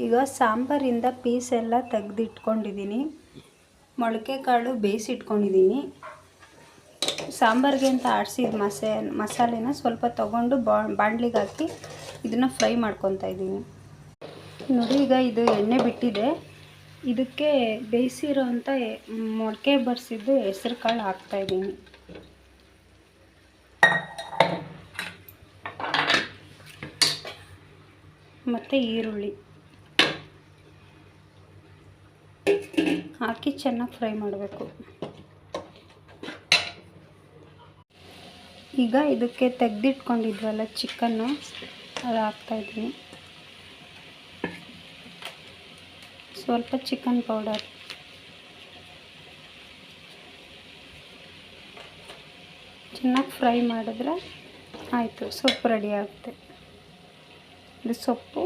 ಈಗ ಸಾಂಬಾರಿಂದ ಪೀಸ್ ಎಲ್ಲ ತೆಗೆದಿಟ್ಕೊಂಡಿದ್ದೀನಿ. ಮೊಳಕೆ ಕಾಳು ಬೇಯಿಸಿಟ್ಕೊಂಡಿದ್ದೀನಿ. ಸಾಂಬಾರಿಗೆ ಅಂತ ಆಡಿಸಿದ ಮಸಾಲೆನ ಸ್ವಲ್ಪ ತೊಗೊಂಡು ಬಾಣಲಿಗೆ ಹಾಕಿ ಇದನ್ನು ಫ್ರೈ ಮಾಡ್ಕೊತಾ ಇದ್ದೀನಿ. ನೋಡಿ, ಈಗ ಇದು ಎಣ್ಣೆ ಬಿಟ್ಟಿದೆ. ಇದಕ್ಕೆ ಬೇಯಿಸಿರೋ ಅಂಥ ಮೊಳಕೆ ಬರಿಸಿದ್ದು ಹೆಸರು ಕಾಳು ಹಾಕ್ತಾಯಿದ್ದೀನಿ. ಮತ್ತು ಈರುಳ್ಳಿ ಹಾಕಿ ಚೆನ್ನಾಗಿ ಫ್ರೈ ಮಾಡಬೇಕು. ಈಗ ಇದಕ್ಕೆ ತೆಗೆದಿಟ್ಕೊಂಡಿದ್ವಲ್ಲ ಚಿಕನ್ನು, ಅದು ಹಾಕ್ತಾಯಿದ್ದೀನಿ. ಸ್ವಲ್ಪ ಚಿಕನ್ ಪೌಡರ್, ಚೆನ್ನಾಗಿ ಫ್ರೈ ಮಾಡಿದ್ರೆ ಆಯಿತು, ಸೊಪ್ಪು ರೆಡಿ ಆಗುತ್ತೆ. ಇದು ಸೊಪ್ಪು